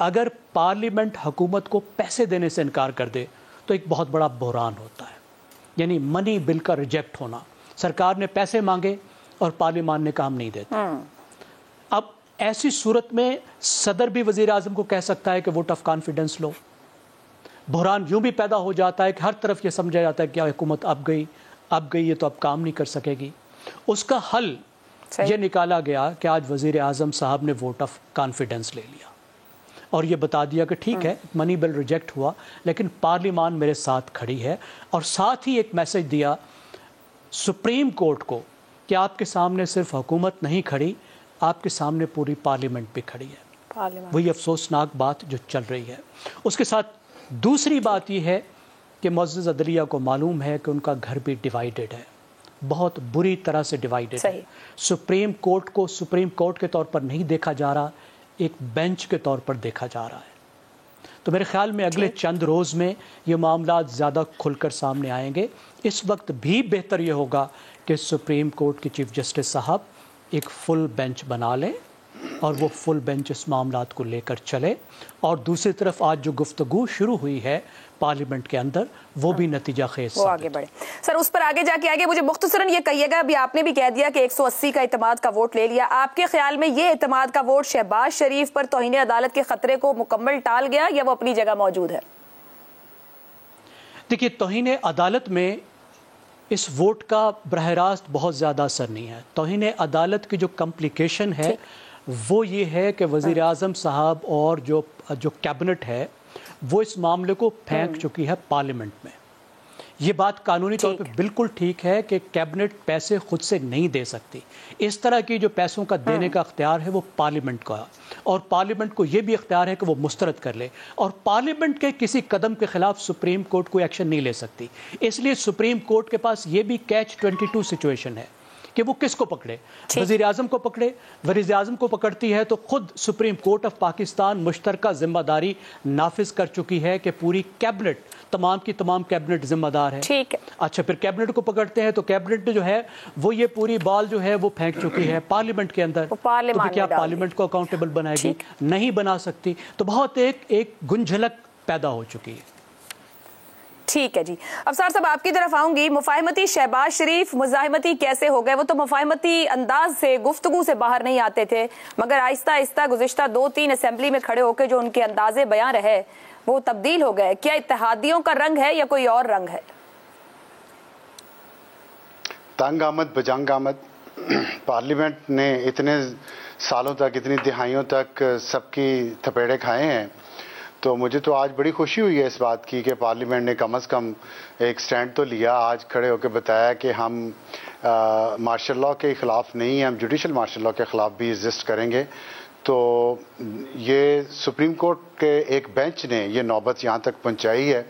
اگر پارلیمنٹ حکومت کو پیسے دینے سے انکار کر دے تو ایک بہت بڑا بحران ہوتا ہے، یعنی منی بل کا ریجیکٹ ہونا. سرکار نے پیسے مانگے اور پارلیمان نے کام نہیں دیتا. اب ایسی صورت میں صدر بھی وزیر اعظم کو کہہ سکتا ہے کہ ووٹ آف کانفیڈنس لو. بحران یوں بھی پیدا ہو جاتا ہے کہ ہر طرف یہ سمجھا جاتا ہے کہ حکومت اب گئی یہ تو اب کام نہیں کر سکے گی. اس کا حل یہ نکالا گیا کہ آج وزیر اعظم صاحب نے ووٹ آف کانفیڈنس لے لیا اور یہ بتا دیا کہ ٹھیک ہے منی بل ریجیکٹ ہوا لیکن پارلیمان میرے ساتھ کھڑی ہے، اور ساتھ ہی ایک میسج دیا سپریم کورٹ کو کہ آپ کے سامنے صرف حکومت نہیں کھڑی، آپ کے سامنے پوری پارلیمنٹ بھی کھڑی ہے. وہی افسوسناک بات جو چل رہی ہے. اس کے ساتھ دوسری بات یہ ہے کہ معزز عدلیہ کو معلوم ہے کہ ان کا گھر بھی ڈیوائیڈڈ ہے، بہت بری طرح سے ڈیوائیڈڈ ہے. سپریم کورٹ کو سپریم کورٹ کے طور پر نہیں دیکھا جا رہا، ایک بینچ کے طور پر دیکھا جا رہا ہے. تو میرے خیال میں اگلے چند روز میں یہ معاملات زیادہ کھل کر سامنے آئیں گے. اس وقت بھی بہتر یہ ہوگا کہ سپریم کورٹ کے چیف جسٹس صاحب ایک فل بینچ بنا لیں اور وہ فل بینچ اس معاملات کو لے کر چلے، اور دوسری طرف آج جو گفتگو شروع ہوئی ہے پارلیمنٹ کے اندر وہ بھی نتیجہ خیز وہ آگے بڑھے. سر اس پر آگے جا کے آگے مجھے مختصراً یہ کہیے گا، ابھی آپ نے بھی کہہ دیا کہ 180 کا اعتماد کا ووٹ لے لیا، آپ کے خیال میں یہ اعتماد کا ووٹ شہباز شریف پر توہین عدالت کے خطرے کو مکمل ٹال گیا یا وہ اپنی جگہ موجود ہے؟ دیکھیے توہین عدالت میں اس ووٹ کا براہ راست بہت زیادہ اثر نہیں ہے. توہین عدالت کی جو کمپلیکیشن ہے وہ یہ ہے کہ وزیر اعظم صاحب اور جو کیبنٹ ہے وہ اس معاملے کو پھینک چکی ہے پارلیمنٹ میں. یہ بات قانونی طور پہ بالکل ٹھیک ہے کہ کیبنٹ پیسے خود سے نہیں دے سکتی. اس طرح کی جو پیسوں کا دینے کا اختیار ہے وہ پارلیمنٹ کا، اور پارلیمنٹ کو یہ بھی اختیار ہے کہ وہ مسترد کر لے، اور پارلیمنٹ کے کسی قدم کے خلاف سپریم کورٹ کوئی ایکشن نہیں لے سکتی. اس لیے سپریم کورٹ کے پاس یہ بھی کیچ 22 سچویشن ہے کہ وہ کس کو پکڑے. وزیر اعظم کو پکڑے، وزیر اعظم کو پکڑتی ہے تو خود سپریم کورٹ آف پاکستان مشترکہ ذمہ داری نافذ کر چکی ہے کہ پوری کیبنٹ، تمام کی تمام کیبنٹ ذمہ دار ہے. اچھا پھر کیبنٹ کو پکڑتے ہیں تو کیبنٹ جو ہے وہ یہ پوری بال جو ہے وہ پھینک چکی ہے پارلیمنٹ کے اندر. تو کیا پارلیمنٹ کو اکاؤنٹیبل بنائے گی؟ نہیں بنا سکتی. تو بہت ایک گنجھلک پیدا ہو چکی ہے. ٹھیک ہے جی. افسر صاحب آپ کی طرف آؤں گی. مفاہمتی شہباز شریف مزاحمتی کیسے ہو گئے؟ وہ تو مفاہمتی انداز سے گفتگو سے باہر نہیں آتے تھے، مگر آہستہ آہستہ گزشتہ 2-3 اسمبلی میں کھڑے ہو کے جو ان کے انداز بیان رہے وہ تبدیل ہو گئے. کیا اتحادیوں کا رنگ ہے یا کوئی اور رنگ ہے؟ تنگ آمد بجنگ آمد. پارلیمنٹ نے اتنے سالوں تک، اتنی دہائیوں تک سب کی تھپیڑے کھائے ہیں، تو مجھے تو آج بڑی خوشی ہوئی ہے اس بات کی کہ پارلیمنٹ نے کم از کم ایک سٹینڈ تو لیا، آج کھڑے ہو کے بتایا کہ ہم مارشل لاء کے خلاف نہیں ہیں، ہم جوڈیشل مارشل لاء کے خلاف بھی ایگزسٹ کریں گے. تو یہ سپریم کورٹ کے ایک بینچ نے یہ نوبت یہاں تک پہنچائی ہے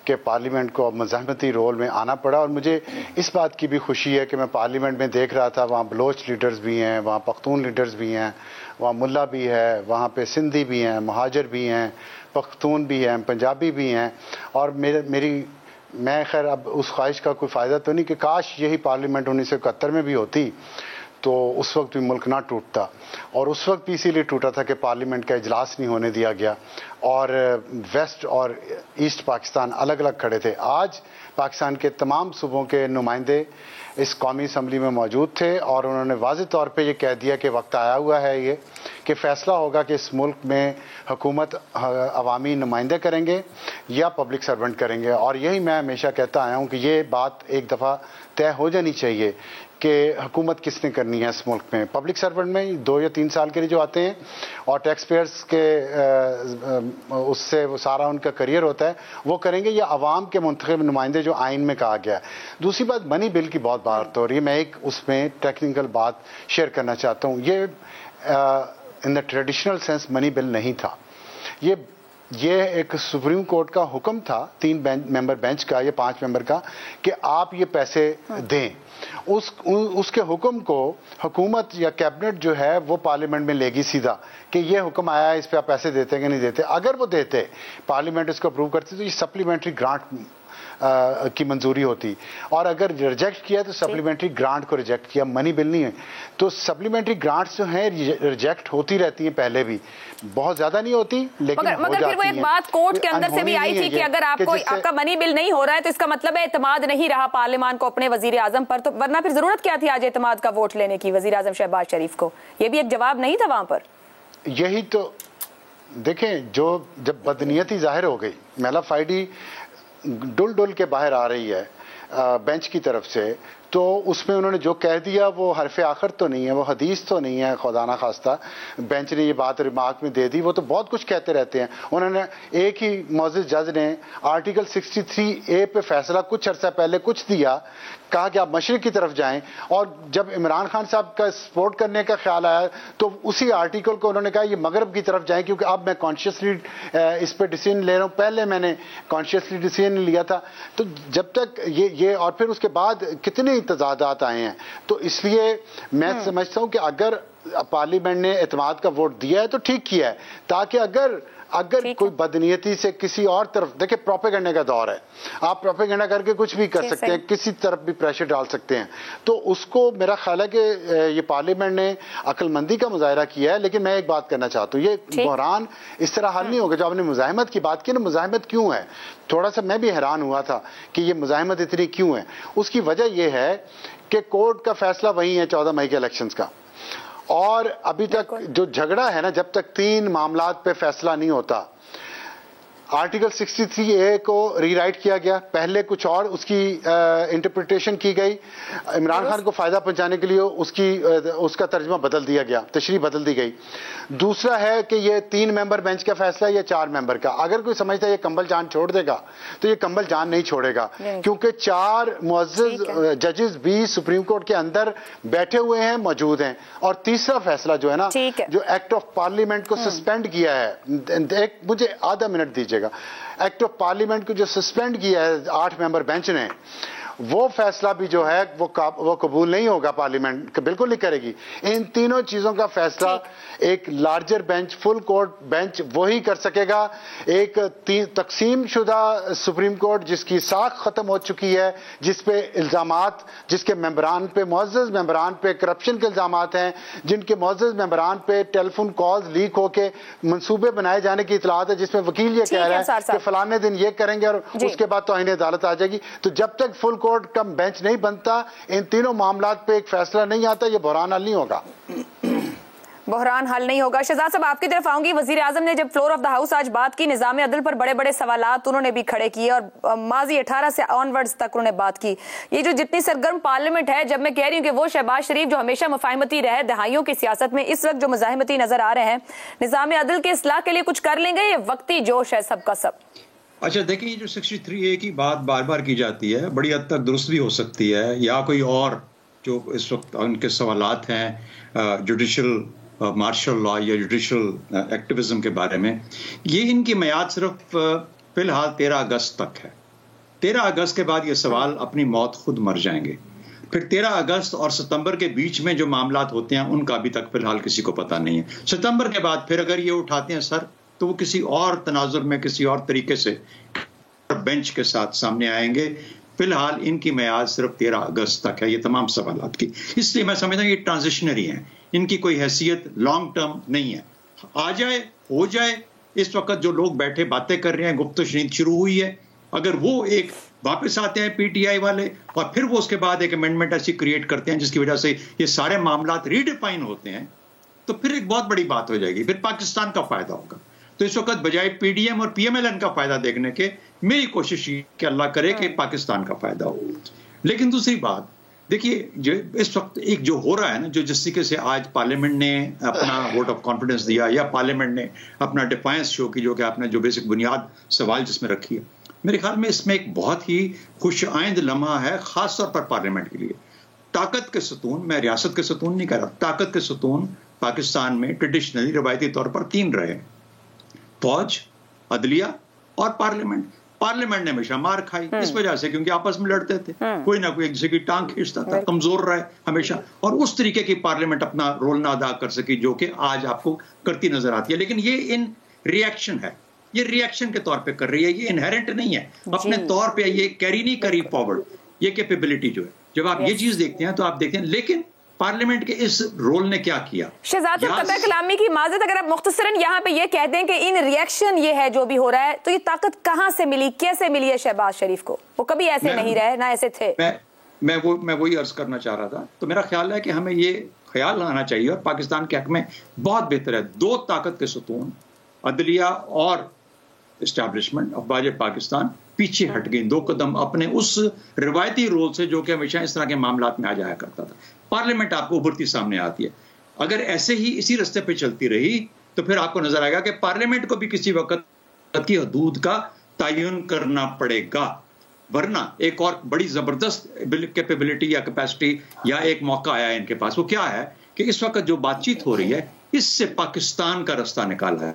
کہ پارلیمنٹ کو اب مزاحمتی رول میں آنا پڑا. اور مجھے اس بات کی بھی خوشی ہے کہ میں پارلیمنٹ میں دیکھ رہا تھا وہاں بلوچ لیڈرز بھی ہیں، وہاں پختون لیڈرز بھی ہیں، وہاں ملا بھی ہے، وہاں پہ سندھی بھی ہیں، مہاجر بھی ہیں، پختون بھی ہیں، پنجابی بھی ہیں. اور میں خیر اب اس خواہش کا کوئی فائدہ تو نہیں کہ کاش یہی پارلیمنٹ 1971 میں بھی ہوتی تو اس وقت بھی ملک نہ ٹوٹتا. اور اس وقت بھی اسی لیے ٹوٹا تھا کہ پارلیمنٹ کا اجلاس نہیں ہونے دیا گیا اور ویسٹ اور ایسٹ پاکستان الگ الگ کھڑے تھے. آج پاکستان کے تمام صوبوں کے نمائندے اس قومی اسمبلی میں موجود تھے اور انہوں نے واضح طور پہ یہ کہہ دیا کہ وقت آیا ہوا ہے یہ کہ فیصلہ ہوگا کہ اس ملک میں حکومت عوامی نمائندے کریں گے یا پبلک سرونٹ کریں گے. اور یہی میں ہمیشہ کہتا آیا ہوں کہ یہ بات ایک دفعہ طے ہو جانی چاہیے کہ حکومت کس نے کرنی ہے اس ملک میں. پبلک سرونٹ میں 2 یا 3 سال کے لیے جو آتے ہیں اور ٹیکس پیئرز کے اس سے وہ سارا ان کا کریئر ہوتا ہے وہ کریں گے، یا عوام کے منتخب نمائندے جو آئین میں کہا گیا ہے. دوسری بات منی بل کی بہت بات ہو رہی ہے. میں ایک اس میں ٹیکنیکل بات شیئر کرنا چاہتا ہوں. یہ ان دا ٹریڈیشنل سینس منی بل نہیں تھا. یہ ایک سپریم کورٹ کا حکم تھا 3 ممبر بینچ کا یا 5 ممبر کا کہ آپ یہ پیسے دیں. اس کے حکم کو حکومت یا کیبنٹ جو ہے وہ پارلیمنٹ میں لے گی سیدھا کہ یہ حکم آیا ہے، اس پہ آپ پیسے دیتے کہ نہیں دیتے. اگر وہ دیتے، پارلیمنٹ اس کو اپروو کرتی تو یہ سپلیمنٹری گرانٹ کی منظوری ہوتی, اور اگر ریجیکٹ کیا تو سپلیمنٹری گرانٹ کو ریجیکٹ کیا, منی بل نہیں ہے. تو سپلیمنٹری گرانٹس جو ہیں ریجیکٹ ہوتی رہتی ہیں, پہلے بھی بہت زیادہ نہیں ہوتی لیکن مگر پھر وہ ایک بات کورٹ کے اندر سے بھی آئی تھی کہ اگر آپ کا منی بل نہیں ہو رہا ہے تو اس کا مطلب ہے اعتماد نہیں رہا پارلیمان کو اپنے وزیر اعظم پر, تو ورنہ پھر ضرورت کیا تھی آج اعتماد کا ووٹ لینے کی وزیر اعظم شہباز شریف کو؟ یہ بھی ایک جواب نہیں تھا وہاں پر. یہی تو دیکھیں, جب بدنیتی ظاہر ہو گئی, میلا فائڈی ڈل کے باہر آ رہی ہے بینچ کی طرف سے, تو اس میں انہوں نے جو کہہ دیا وہ حرف آخر تو نہیں ہے, وہ حدیث تو نہیں ہے, خدا نہ خواستہ بینچ نے یہ بات ریمارک میں دے دی. وہ تو بہت کچھ کہتے رہتے ہیں. انہوں نے ایک ہی معزز جج نے آرٹیکل 63A پہ فیصلہ کچھ عرصہ پہلے کچھ دیا, کہا کہ آپ مشرق کی طرف جائیں, اور جب عمران خان صاحب کا سپورٹ کرنے کا خیال آیا تو اسی آرٹیکل کو انہوں نے کہا یہ مغرب کی طرف جائیں, کیونکہ اب میں کانشیسلی اس پہ ڈیسیژن لے رہا ہوں, پہلے میں نے کانشیسلی ڈیسیژن لیا تھا. تو جب تک یہ اور پھر اس کے بعد کتنے تضادات آئے ہیں, تو اس لیے میں سمجھتا ہوں کہ اگر پارلیمنٹ نے اعتماد کا ووٹ دیا ہے تو ٹھیک کیا ہے, تاکہ اگر کوئی بدنیتی سے کسی اور طرف, دیکھیں پروپیگنڈے کا دور ہے, آپ پروپیگنڈا کر کے کچھ بھی کر سکتے ہیں, کسی طرف بھی پریشر ڈال سکتے ہیں. تو اس کو میرا خیال ہے کہ یہ پارلیمنٹ نے عقل مندی کا مظاہرہ کیا ہے. لیکن میں ایک بات کرنا چاہتا ہوں, یہ بحران اس طرح حل نہیں ہوگا. جو آپ نے مزاحمت کی بات کی نا, مزاحمت کیوں ہے, تھوڑا سا میں بھی حیران ہوا تھا کہ یہ مزاحمت اتنی کیوں ہے. اس کی وجہ یہ ہے کہ کورٹ کا فیصلہ وہی ہے 14 مئی کے الیکشنز کا, اور ابھی تک جو جھگڑا ہے نا, جب تک 3 معاملات پہ فیصلہ نہیں ہوتا, آرٹیکل 63A کو ری رائٹ کیا گیا, پہلے کچھ اور اس کی انٹرپریٹیشن کی گئی, عمران خان کو فائدہ پہنچانے کے لیے اس کا ترجمہ بدل دیا گیا, تشریح بدل دی گئی. دوسرا ہے کہ یہ 3 ممبر بینچ کا فیصلہ یا 4 ممبر کا. اگر کوئی سمجھتا ہے یہ کمبل جان چھوڑ دے گا تو یہ کمبل جان نہیں چھوڑے گا, کیونکہ 4 معزز ججز بھی سپریم کورٹ کے اندر بیٹھے ہوئے ہیں, موجود ہیں. اور تیسرا فیصلہ جو ہے نا, جو ایکٹ آف پارلیمنٹ کو سسپینڈ کیا ہے, مجھے آدھا منٹ دیجیے گا, ایکٹ آف پارلیمنٹ کو جو سسپینڈ کیا ہے 8 ممبر بینچ نے, وہ فیصلہ بھی جو ہے وہ قبول نہیں ہوگا, پارلیمنٹ بالکل نہیں کرے گی. ان تینوں چیزوں کا فیصلہ ایک larger bench, full court bench وہی کر سکے گا. ایک تقسیم شدہ سپریم کورٹ جس کی ساکھ ختم ہو چکی ہے, جس پہ الزامات, جس کے ممبران پہ, معزز ممبران پہ کرپشن کے الزامات ہیں, جن کے معزز ممبران پہ ٹیلی فون کالز لیک ہو کے منصوبے بنائے جانے کی اطلاعات ہے, جس میں وکیل یہ کہہ رہا ہے کہ فلانے دن یہ کریں گے اور اس کے بعد توہین عدالت آ جائے گی. تو جب تک فل کورٹ کا بینچ نہیں بنتا, ان تینوں معاملات پہ ایک فیصلہ نہیں آتا, یہ بحران حل نہیں ہوگا. بحران حل نہیں ہوگا. شہزاد صاحب آپ کی طرف آؤں گی. وزیر اعظم نے جب فلور آف دا ہاؤس آج بات کی, نظام عدل پر بڑے بڑے سوالات انہوں نے بھی کھڑے کیے, اور ماضی 18 سے آن ورڈز تک انہوں نے بات کی. یہ جو جتنی سرگرم پارلیمنٹ ہے, جب میں کہہ رہی ہوں کہ وہ شہباز شریف جو ہمیشہ مفاہمتی رہے دہائیوں کی سیاست میں, اس وقت جو مزاحمتی نظر آ رہے ہیں, نظام عدل کے اصلاح کے لیے کچھ کر لیں گے, یہ وقتی جوش ہے سب کا سب؟ اچھا دیکھیں, یہ جو 63A کی بات بار بار کی جاتی ہے, بڑی حد تک درست بھی ہو سکتی ہے, یا کوئی اور جو اس وقت ان کے سوالات ہیں جوڈیشل مارشل لا یا جوڈیشل ایکٹیویزم کے بارے میں, یہ ان کی میعاد صرف فی الحال 13 اگست تک ہے. 13 اگست کے بعد یہ سوال اپنی موت خود مر جائیں گے. پھر 13 اگست اور ستمبر کے بیچ میں جو معاملات ہوتے ہیں ان کا ابھی تک فی الحال کسی کو پتہ نہیں ہے. ستمبر کے بعد پھر اگر یہ اٹھاتے ہیں سر, تو وہ کسی اور تناظر میں کسی اور طریقے سے بینچ کے ساتھ سامنے آئیں گے. فی الحال ان کی میعاد صرف 13 اگست تک ہے یہ تمام سوالات کی. اس لیے میں سمجھتا ہوں یہ ٹرانزیشنری ہیں, ان کی کوئی حیثیت لانگ ٹرم نہیں ہے. آ جائے ہو جائے, اس وقت جو لوگ بیٹھے باتیں کر رہے ہیں, گفت و شنید شروع ہوئی ہے, اگر وہ ایک واپس آتے ہیں PTI والے, اور پھر وہ اس کے بعد ایک امینڈمنٹ ایسی کریٹ کرتے ہیں جس کی وجہ سے یہ سارے معاملات ریڈیفائن ہوتے ہیں, تو پھر ایک بہت بڑی بات ہو جائے گی, پھر پاکستان کا فائدہ ہوگا. تو اس وقت بجائے PDM اور PMLN کا فائدہ دیکھنے کے, میری کوشش یہ کہ اللہ کرے کہ پاکستان کا فائدہ ہو. لیکن دوسری بات دیکھیے, جو اس وقت ایک جو ہو رہا ہے نا, جو جس طریقے سے آج پارلیمنٹ نے اپنا ووٹ آف کانفیڈنس دیا, یا پارلیمنٹ نے اپنا ڈیفائنس شو کی, جو کہ آپ نے جو بیسک بنیاد سوال جس میں رکھی ہے, میرے خیال میں اس میں ایک بہت ہی خوش آئند لمحہ ہے, خاص طور پر پارلیمنٹ کے لیے. طاقت کے ستون, میں ریاست کے ستون نہیں کہہ رہا, طاقت کے ستون پاکستان میں ٹریڈیشنلی روایتی طور پر 3 رہے, فوج, عدلیہ اور پارلیمنٹ. پارلیمنٹ نے ہمیشہ مار کھائی اس وجہ سے کیونکہ آپس میں لڑتے تھے, کوئی نہ کوئی ایک دوسرے کی ٹانگ کھینچتا تھا, کمزور رہے ہمیشہ, اور اس طریقے کی پارلیمنٹ اپنا رول نہ ادا کر سکی جو کہ آج آپ کو کرتی نظر آتی ہے. لیکن یہ ان ریئیکشن ہے, یہ ریئیکشن کے طور پہ کر رہی ہے, یہ انہیرنٹ نہیں ہے, اپنے طور پہ یہ کیری نہیں کری فارورڈ, یہ کیپیبلٹی جو ہے. جب آپ یہ چیز دیکھتے ہیں تو آپ دیکھتے ہیں لیکن پارلیمنٹ کے اس رول نے کیا کیا. شہزاد صاحب قطع کلامی کی معذرت, اگر آپ مختصراً یہاں پہ یہ کہہ دیں کہ ان ریئیکشن یہ ہے جو بھی ہو رہا ہے, تو یہ طاقت کہاں سے ملی, کیسے ملی ہے شہباز شریف کو؟ وہ کبھی ایسے نہیں رہے, نہ ایسے تھے. میں وہی عرض کرنا چاہ رہا تھا. تو میرا خیال ہے کہ ہمیں یہ خیال لانا چاہیے, اور پاکستان کے حق میں بہت بہتر ہے, دو طاقت کے ستون عدلیہ اور اسٹیبلشمنٹ افواج پاکستان پیچھے ہٹ گئی, 2 قدم اپنے اس روایتی رول سے جو کہ ہمیشہ اس طرح کے معاملات میں آ جایا کرتا تھا. پارلیمنٹ آپ کو ابھرتی سامنے آتی ہے. اگر ایسے ہی اسی رستے پہ چلتی رہی تو پھر آپ کو نظر آئے گا کہ پارلیمنٹ کو بھی کسی وقت کی حدود کا تعین کرنا پڑے گا, ورنہ ایک اور بڑی زبردست کیپیبلٹی یا کیپیسٹی یا ایک موقع آیا ہے ان کے پاس. وہ کیا ہے کہ اس وقت جو بات چیت ہو رہی ہے اس سے پاکستان کا رستہ نکالا ہے,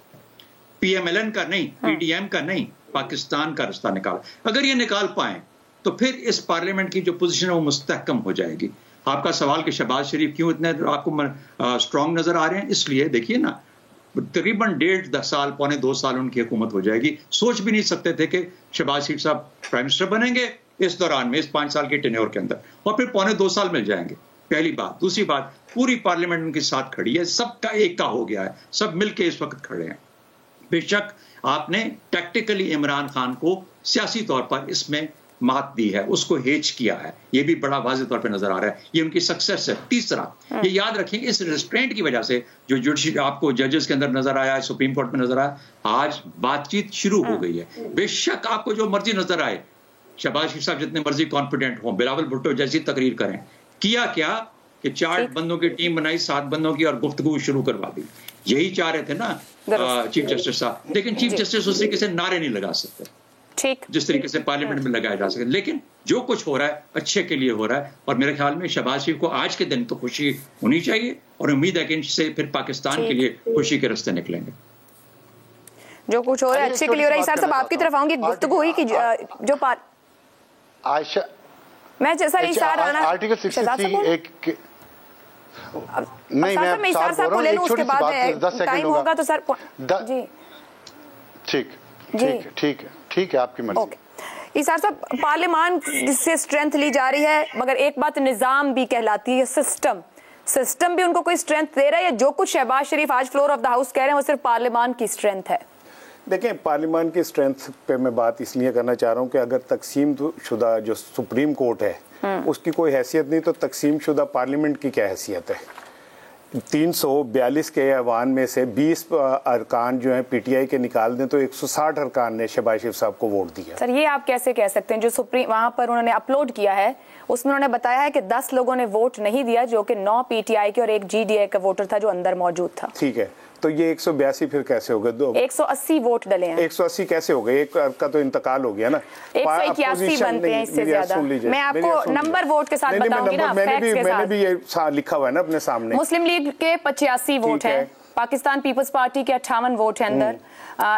پی ایم ایل این کا نہیں, پی ڈی ایم کا نہیں, پاکستان کا رستہ نکالا. اگر یہ نکال پائیں تو پھر اس پارلیمنٹ کی جو پوزیشن ہے وہ مستحکم ہو جائے گی. آپ کا سوال کہ شہباز شریف کیوں اتنے آپ کو اسٹرانگ نظر آ رہے ہیں, اس لیے دیکھیے نا تقریباً 1.5 سال پونے 2 سال ان کی حکومت ہو جائے گی. سوچ بھی نہیں سکتے تھے کہ شہباز شریف صاحب پرائم منسٹر بنیں گے اس دوران میں, اس 5 سال کے ٹینیور کے اندر, اور پھر پونے 2 سال مل جائیں گے. پہلی بات. دوسری بات, پوری پارلیمنٹ ان کے ساتھ کھڑی ہے, سب کا ایک کا ہو گیا ہے, سب مل کے اس وقت کھڑے ہیں. بے شک آپ نے ٹیکٹیکلی عمران خان کو سیاسی طور پر اس میں مات دی ہے, اس کو ہیچ کیا ہے, یہ بھی بڑا واضح طور پہ نظر آ رہا ہے, یہ ان کی سکسیس ہے. تیسرا, یہ یاد رکھیں اس ریسٹرینٹ کی وجہ سے جو جوڈیشل آپ کو ججز کے اندر نظر آیا ہے, سپریم کورٹ میں نظر آیا, آج بات چیت شروع ہو گئی ہے. بے شک آپ کو جو مرضی نظر آئے, شہباز شریف صاحب جتنے مرضی کانفیڈنٹ ہوں, بلاول بھٹو جیسی تقریر کریں, کیا کہ 4 بندوں کی ٹیم بنائی, 7 بندوں کی, اور گفتگو شروع کروا دی. یہی چاہ رہے تھے نا چیف جسٹس صاحب, لیکن چیف جسٹس اس طریقے سے نعرے نہیں لگا سکتے جس طریقے سے پارلیمنٹ میں لگایا جا سکے. لیکن جو کچھ ہو رہا ہے اچھے کے لیے ہو رہا ہے, اور میرے خیال میں شہباز شریف کو آج کے دن تو خوشی ہونی چاہیے, اور امید ہے کہ ان سے پھر پاکستان کے لیے خوشی کے راستے نکلیں گے. جو کچھ ہو رہا ہے اچھے کے لیے ہو رہا ہے. سر صاحب آپ کی طرف آؤں گی, گفتگو ہوئی کہ جو عائشہ, میں سر اسار رانا آرٹیکل 63 ایک نہیں, میں اسار صاحب کو لے لوں, اس کے بعد ٹائم ہوگا تو سر جی ٹھیک ہے آپ کی مرضی. اسار صاحب, پارلیمان سے سٹرینتھ لی جا رہی ہے, مگر ایک بات نظام بھی کہلاتی ہے, سسٹم بھی ان کو کوئی سٹرینتھ دے رہا ہے, یا جو کچھ شہباز شریف آج فلور آف دا ہاؤس کہہ رہے ہیں وہ صرف پارلیمان کی سٹرینتھ ہے؟ دیکھیں, پارلیمان کی سٹرینتھ پہ میں بات اس لیے کرنا چاہ رہا ہوں کہ اگر تقسیم شدہ جو سپریم کورٹ ہے اس کی کوئی حیثیت نہیں, تو تقسیم شدہ پارلیمنٹ کی کیا حیثیت ہے؟ 342 کے ایوان میں سے 20 ارکان جو ہیں پی ٹی آئی کے نکال دیں تو 160 ارکان نے شہباز شریف صاحب کو ووٹ دیا. سر یہ آپ کیسے کہہ سکتے ہیں؟ جو سپریم وہاں پر انہوں نے اپلوڈ کیا ہے اس میں انہوں نے بتایا ہے کہ 10 لوگوں نے ووٹ نہیں دیا, جو کہ 9 پی ٹی آئی کے اور 1 جی ڈی آئی کا ووٹر تھا جو اندر موجود تھا. ٹھیک ہے, تو یہ 182 پھر کیسے ہو گئے؟ 180 ووٹ ڈلے ہیں. 180 کیسے ہو گئے؟ ایک کا تو انتقال ہو گیا نا. 181 بنتے ہیں اس سے زیادہ. میں آپ کو نمبر ووٹ کے ساتھ بتاؤں گی نا, فیکٹس کے ساتھ. میں نے بھی یہ لکھا ہوا ہے نا اپنے سامنے. مسلم لیگ کے 85 ووٹ ہیں, پاکستان پیپلز پارٹی کے 58 ووٹ ہیں اندر,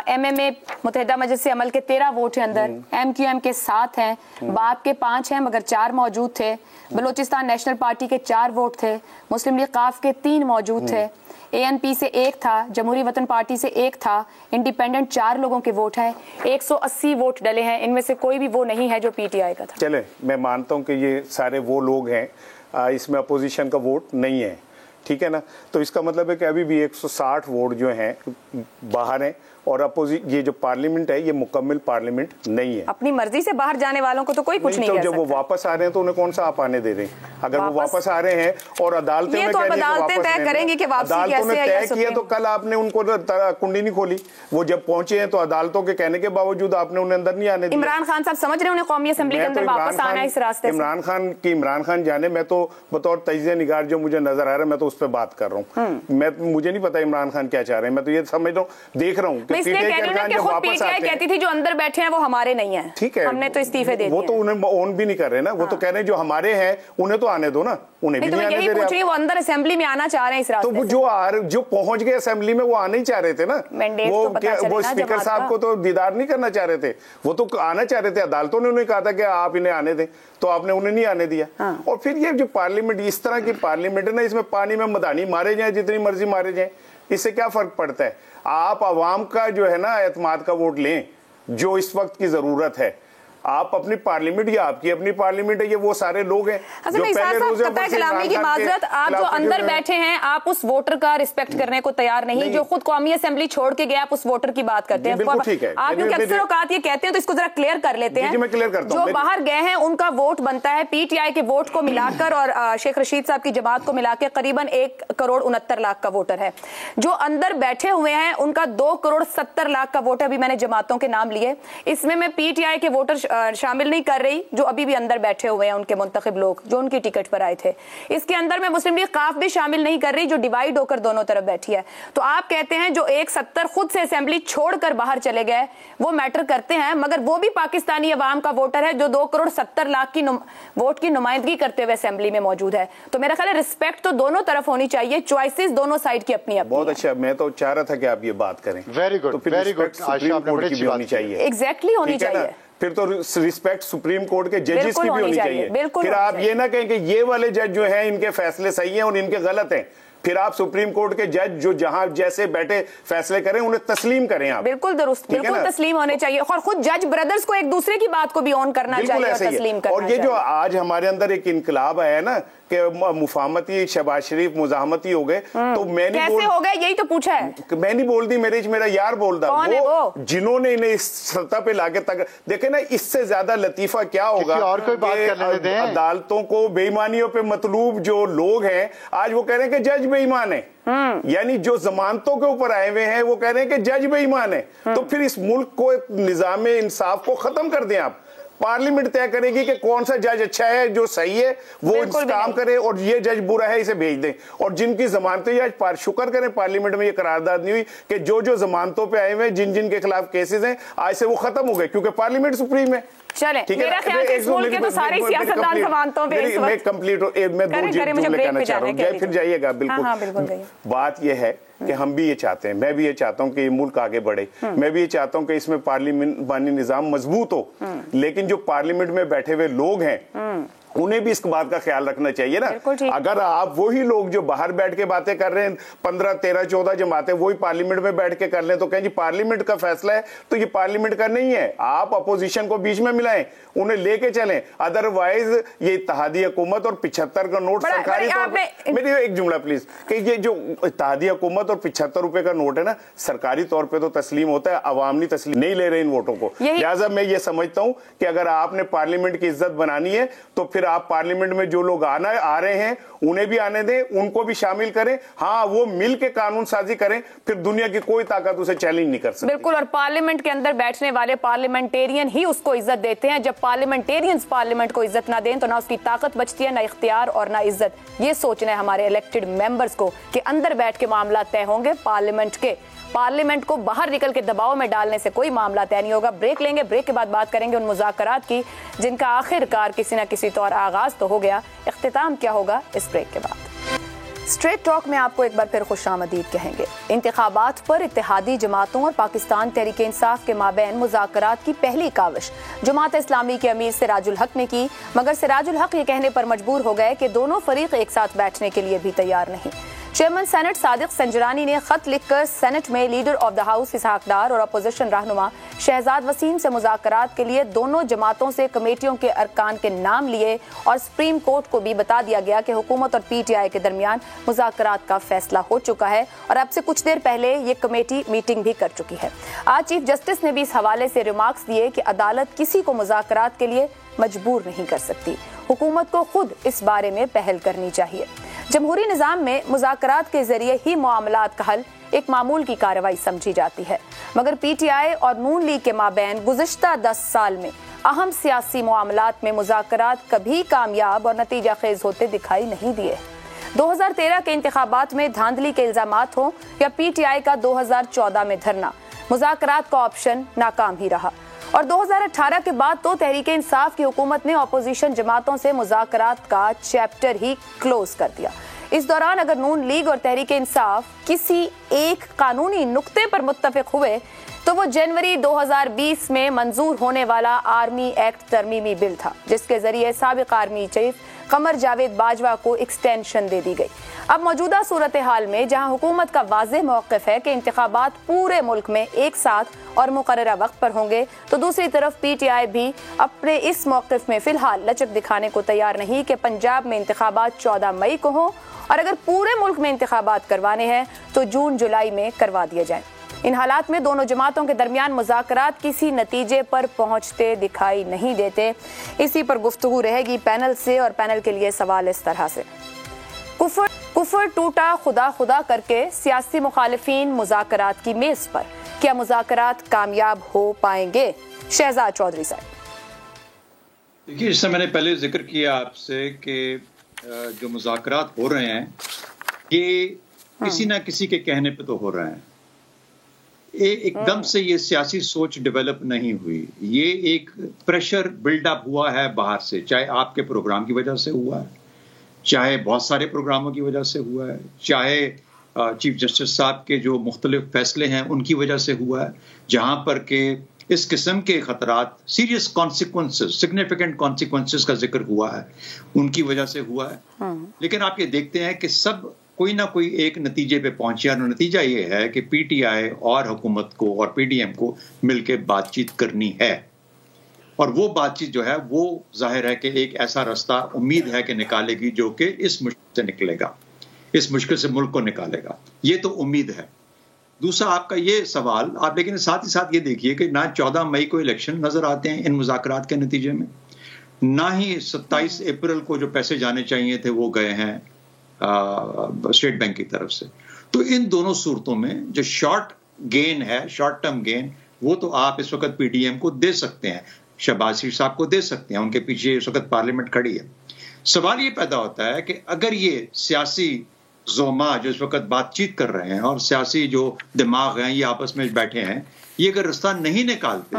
ایم ایم اے متحدہ مجلس عمل کے 13 ووٹ ہیں اندر, ایم کیو ایم کے 7 ہیں, باپ کے 5 ہیں مگر 4 موجود تھے, بلوچستان نیشنل پارٹی کے 4 ووٹ تھے, مسلم لیگ قاف کے 3 موجود تھے, اے این پی سے 1 تھا, جمہوری وطن پارٹی سے 1 تھا, انڈیپینڈنٹ 4 لوگوں کے ووٹ ہیں. 180 ووٹ ڈلے ہیں, ان میں سے کوئی بھی وہ نہیں ہے جو پی ٹی آئی کا تھا. چلے میں مانتا ہوں کہ یہ سارے وہ لوگ ہیں, اس میں اپوزیشن کا ووٹ نہیں ہے, ٹھیک ہے نا. تو اس کا مطلب ہے کہ ابھی بھی 160 ووٹ جو ہیں باہر ہیں, اور یہ جو پارلیمنٹ ہے یہ مکمل پارلیمنٹ نہیں ہے. اپنی مرضی سے باہر جانے والوں کو تو کوئی کچھ نہیں کہہ سکتا. جب وہ واپس آ رہے ہیں تو انہیں کون سا آپ آنے دے رہے ہیں؟ اگر وہ واپس آ رہے ہیں اور عدالتیں میں کریں گی کہ عدالتوں نے طے کیا, تو کل آپ نے ان کو کنڈی نہیں کھولی. وہ جب پہنچے ہیں تو عدالتوں کے کہنے کے باوجود آپ نے انہیں اندر نہیں آنے دیا. عمران خان صاحب سمجھ رہے ہیں انہیں قومی اسمبلی کے اندر واپس آنا ہے اس راستے سے؟ عمران خان جانے, میں تو بطور تجزیہ نگار جو مجھے نظر آ رہا ہے میں تو اس پہ بات کر رہا ہوں. مجھے نہیں پتا عمران خان کیا چاہ رہے ہیں, میں تو یہ سمجھ رہا ہوں, دیکھ رہا ہوں کہ خود پی ٹی آئی کہتی تھی جو اندر بیٹھے ہیں وہ ہمارے نہیں ہیں. ٹھیک ہے, ہم نے تو استعفے دے دیے. وہ تو انہیں اون بھی نہیں کر رہے نا, وہ تو کہہ رہے ہیں جو ہمارے ہیں انہیں تو آنے دو نا, انہیں بھی نہیں آنے دے رہے. وہ اندر اسمبلی میں آنا چاہ رہے ہیں اس راستے سے. تو جو پہنچ گئے اسمبلی میں وہ آنے ہی چاہ رہے تھے نا, وہ اسپیکر صاحب کو تو دیدار نہیں کرنا چاہ رہے تھے, وہ تو آنا چاہ رہے تھے. عدالتوں نے انہیں کہا تھا کہ آپ انہیں آنے دیں, تو آپ نے انہیں نہیں آنے دیا. اور پھر یہ جو پارلیمنٹ اس طرح کی پارلیمنٹ ہے نا, اس میں پانی میں مدانی مارے جائیں جتنی مرضی مارے جائیں, اس سے کیا فرق پڑتا ہے؟ آپ عوام کا جو ہے نا اعتماد کا ووٹ لیں جو اس وقت کی ضرورت ہے. آپ اپنی پارلیمنٹ یا آپ کی اپنی پارلیمنٹ ہے, یہ وہ سارے لوگ ہیں جو پہلے روزے پر کلامی کی معذرت, آپ جو اندر بیٹھے ہیں آپ اس ووٹر کا رسپیکٹ کرنے کو تیار نہیں, جو خود قومی اسمبلی چھوڑ کے گیا آپ اس ووٹر کی بات کرتے ہیں. آپ کیونکہ اکثر اوقات یہ کہتے ہیں تو اس کو ذرا کلیئر کر لیتے ہیں. جو باہر گئے ہیں ان کا ووٹ بنتا ہے پی ٹی آئی کے ووٹ کو ملا کر اور شیخ رشید صاحب کی جماعت کو ملا کے قریباً 1.69 کروڑ کا ووٹر ہے. جو اندر بیٹھے ہوئے ہیں ان کا 2.70 کروڑ کا ووٹ ہے. ابھی میں نے جماعتوں کے نام لیے, اس میں پی ٹی آئی کے ووٹر شامل نہیں کر رہی جو ابھی بھی اندر بیٹھے ہوئے ہیں ان کے منتخب لوگ جو ان کی ٹکٹ پر آئے تھے. اس کے اندر میں مسلم لیگ قاف بھی شامل نہیں کر رہی جو ڈیوائیڈ ہو کر دونوں طرف بیٹھی ہے. تو آپ کہتے ہیں جو 1.70 خود سے اسمبلی چھوڑ کر باہر چلے گئے وہ میٹر کرتے ہیں, مگر وہ بھی پاکستانی عوام کا ووٹر ہے جو 2.70 کروڑ کی ووٹ کی نمائندگی کرتے ہوئے اسمبلی میں موجود ہے. تو میرا خیال ہے رسپیکٹ تو دونوں طرف ہونی چاہیے, چوائسز دونوں سائڈ کی اپنی اپنی. بہت اچھا, میں تو چاہ رہا تھا کہ آپ یہ بات کریں. Very good, very good. ہونی چاہیے, ایگزیکٹلی ہونی چاہیے. پھر تو رسپیکٹ سپریم کورٹ کے ججز کی بھی ہونی چاہیے. پھر آپ یہ نہ کہیں کہ یہ والے جج جو ہیں ان کے فیصلے صحیح ہیں اور ان کے غلط ہیں. پھر آپ سپریم کورٹ کے جج جو جہاں جیسے بیٹھے فیصلے کریں انہیں تسلیم کریں. آپ بالکل درست, بالکل تسلیم ہونے چاہیے, اور خود جج بردرز کو ایک دوسرے کی بات کو بھی آن کرنا چاہیے اور تسلیم کرنا چاہیے. اور یہ جو آج ہمارے اندر ایک انقلاب آیا ہے نا کہ مفاہمتی شہباز شریف مزاحمتی ہو گئے, تو میں نہیں کیسے ہو گئے یہی تو پوچھا ہے. میں نہیں بول دی, میرا یار بول دا, وہ جنہوں نے انہیں اس سطح پہ لاگے تک دیکھیں نا, اس سے زیادہ لطیفہ کیا ہوگا اور کوئی بات کرنے دیں. عدالتوں کو بے ایمانیوں پہ مطلوب جو لوگ ہیں آج وہ کہہ رہے ہیں کہ جج بے ایمان ہے, یعنی جو ضمانتوں کے اوپر آئے ہوئے ہیں وہ کہہ رہے ہیں کہ جج بے ایمان ہے. تو پھر اس ملک کو نظام انصاف کو ختم کر دیں آپ. پارلیمنٹ طے کرے گی کہ کون سا جج اچھا ہے جو صحیح ہے وہ کام کرے, اور یہ جج برا ہے اسے بھیج دیں. اور جن کی ضمانتیں آج شکر کریں پارلیمنٹ میں یہ قرارداد نہیں ہوئی کہ جو ضمانتوں پہ آئے ہوئے جن کے خلاف کیسز ہیں آج سے وہ ختم ہو گئے کیونکہ پارلیمنٹ سپریم ہے. چلے میرا خیال ہے اس ملک کے تو سارے سیاستدان ضمانتوں پہ اس وقت میں 2 جملے کہنا چاہ رہا ہوں, پھر جائیے گا. بالکل بات یہ ہے کہ ہم بھی یہ چاہتے ہیں, میں بھی یہ چاہتا ہوں کہ یہ ملک آگے بڑھے, میں بھی یہ چاہتا ہوں کہ اس میں پارلیمانی نظام مضبوط ہو, لیکن جو پارلیمنٹ میں بیٹھے ہوئے لوگ ہیں انہیں بھی اس بات کا خیال رکھنا چاہیے نا. اگر آپ وہی لوگ جو باہر بیٹھ کے باتیں کر رہے ہیں 15, 13, 14 جماعتیں وہی پارلیمنٹ میں بیٹھ کے کر لیں تو کہیں جی پارلیمنٹ کا فیصلہ ہے, تو یہ پارلیمنٹ کا نہیں ہے. آپ اپوزیشن کو بیچ میں ملائیں, انہیں لے کے چلیں, ادروائز یہ اتحادی حکومت اور 75 کا نوٹ سرکاری طور پہ, میری ایک جملہ پلیز, کہ یہ جو اتحادی حکومت اور 75 روپے کا نوٹ ہے نا سرکاری طور پہ تو تسلیم ہوتا ہے, عوام نہیں تسلیم نہیں لے رہے ان ووٹوں کو. لہٰذا میں یہ سمجھتا ہوں کہ اگر آپ نے پارلیمنٹ کی عزت بنانی ہے تو پھر آپ پارلیمنٹ میں جو لوگ آ رہے ہیں انہیں بھی آنے دیں, ان کو بھی شامل کریں. ہاں وہ مل کے قانون سازی کریں, پھر دنیا کی کوئی طاقت اسے چیلنج نہیں کر سکتی. بالکل, اور پارلیمنٹ کے اندر بیٹھنے والے پارلیمنٹیرین ہی اس کو عزت دیتے ہیں. جب پارلیمنٹیرینز پارلیمنٹ کو عزت نہ دیں تو نہ اس کی طاقت بچتی ہے, نہ اختیار اور نہ عزت. یہ سوچنا ہے ہمارے الیکٹڈ ممبرز کو کہ اندر بیٹھ کے معاملات طے ہوں گے پارلیمنٹ کے. پارلیمنٹ کو باہر نکل کے دباؤ میں ڈالنے سے کوئی معاملہ طے نہیں ہوگا. بریک لیں گے, بریک کے بعد بات کریں گے ان مذاکرات کی جن کا آخر کار کسی نہ کسی طور آغاز تو ہو گیا, اختتام کیا ہوگا اس بریک کے بعد. اسٹریٹ ٹاک میں آپ کو ایک بار پھر خوش آمدید کہیں گے. انتخابات پر اتحادی جماعتوں اور پاکستان تحریک انصاف کے مابین مذاکرات کی پہلی کاوش جماعت اسلامی کے امیر سراج الحق نے کی, مگر سراج الحق یہ کہنے پر مجبور ہو گئے کہ دونوں فریق ایک ساتھ بیٹھنے کے لیے بھی تیار نہیں. چیئرمین سینٹ صادق سنجرانی نے خط لکھ کر سینٹ میں leader of the house Ishaq Dar اور اپوزیشن رہنما شہزاد وسیم سے مذاکرات کے لیے دونوں جماعتوں سے کمیٹیوں کے ارکان کے نام لیے, اور سپریم کورٹ کو بھی بتا دیا گیا کہ حکومت اور پی ٹی آئی کے درمیان مذاکرات کا فیصلہ ہو چکا ہے, اور اب سے کچھ دیر پہلے یہ کمیٹی میٹنگ بھی کر چکی ہے. آج چیف جسٹس نے بھی اس حوالے سے ریمارکس دیے کہ عدالت کسی کو مذاکرات کے لیے مجبور نہیں کر سکتی, حکومت کو خود اس بارے میں پہل کرنی چاہیے. جمہوری نظام میں مذاکرات کے ذریعے ہی معاملات کا حل ایک معمول کی کارروائی سمجھی جاتی ہے, مگر پی ٹی آئی اور نون لیگ کے مابین گزشتہ 10 سال میں اہم سیاسی معاملات میں مذاکرات کبھی کامیاب اور نتیجہ خیز ہوتے دکھائی نہیں دیے. 2013 کے انتخابات میں دھاندلی کے الزامات ہوں یا پی ٹی آئی کا 2014 میں دھرنا, مذاکرات کا آپشن ناکام ہی رہا, اور 2018 کے بعد تو تحریک انصاف کی حکومت نے اپوزیشن جماعتوں سے مذاکرات کا چیپٹر ہی کلوز کر دیا. اس دوران اگر نون لیگ اور تحریک انصاف کسی ایک قانونی نقطے پر متفق ہوئے تو وہ جنوری 2020 میں منظور ہونے والا آرمی ایکٹ ترمیمی بل تھا, جس کے ذریعے سابق آرمی چیف قمر جاوید باجوہ کو ایکسٹینشن دے دی گئی. اب موجودہ صورتحال میں جہاں حکومت کا واضح موقف ہے کہ انتخابات پورے ملک میں ایک ساتھ اور مقررہ وقت پر ہوں گے، تو دوسری طرف پی ٹی آئی بھی اپنے اس موقف میں فی الحال لچک دکھانے کو تیار نہیں کہ پنجاب میں انتخابات 14 مئی کو ہوں، اور اگر پورے ملک میں انتخابات کروانے ہیں تو جون جولائی میں کروا دیے جائیں۔ ان حالات میں دونوں جماعتوں کے درمیان مذاکرات کسی نتیجے پر پہنچتے دکھائی نہیں دیتے۔ اسی پر گفتگو رہے گی پینل سے، اور پینل کے لیے سوال اس طرح سے: کفر ٹوٹا خدا خدا کر کے سیاسی مخالفین مذاکرات کی میز پر، کیا مذاکرات کامیاب ہو پائیں گے؟ شہزاد چودھری صاحب۔ دیکھیے، جس سے میں نے پہلے ذکر کیا آپ سے کہ جو مذاکرات ہو رہے ہیں یہ کسی نہ کسی کے کہنے پہ تو ہو رہے ہیں، ایک دم سے یہ سیاسی سوچ ڈیولپ نہیں ہوئی، یہ ایک پریشر بلڈ اپ ہوا ہے باہر سے، چاہے آپ کے پروگرام کی وجہ سے ہوا ہے، چاہے بہت سارے پروگراموں کی وجہ سے ہوا ہے، چاہے چیف جسٹس صاحب کے جو مختلف فیصلے ہیں ان کی وجہ سے ہوا ہے، جہاں پر کہ اس قسم کے خطرات، سیریس کانسیکوینسز، سگنیفیکنٹ کانسیکوینسز کا ذکر ہوا ہے، ان کی وجہ سے ہوا ہے۔ لیکن آپ یہ دیکھتے ہیں کہ سب کوئی نہ کوئی ایک نتیجے پہ پہنچے، اور نتیجہ یہ ہے کہ پی ٹی آئی اور حکومت کو اور پی ڈی ایم کو مل کے بات چیت کرنی ہے، اور وہ بات چیت جو ہے وہ ظاہر ہے کہ ایک ایسا رستہ امید ہے کہ نکالے گی جو کہ اس مشکل سے نکلے گا، اس مشکل سے ملک کو نکالے گا، یہ تو امید ہے۔ دوسرا آپ کا یہ سوال، آپ لیکن ساتھ ہی ساتھ یہ دیکھیے کہ نہ 14 مئی کو الیکشن نظر آتے ہیں ان مذاکرات کے نتیجے میں، نہ ہی 27 اپریل کو جو پیسے جانے چاہیے تھے وہ گئے ہیں اسٹیٹ بینک کی طرف سے۔ تو ان دونوں صورتوں میں جو شارٹ گین ہے، شارٹ ٹرم گین، وہ تو آپ اس وقت پی ڈی ایم کو دے سکتے ہیں، شہباز شریف صاحب کو دے سکتے ہیں، ان کے پیچھے اس وقت پارلیمنٹ کھڑی ہے۔ سوال یہ پیدا ہوتا ہے کہ اگر یہ سیاسی زوما جو اس وقت بات چیت کر رہے ہیں اور سیاسی جو دماغ ہیں یہ آپس میں بیٹھے ہیں، یہ اگر رستہ نہیں نکالتے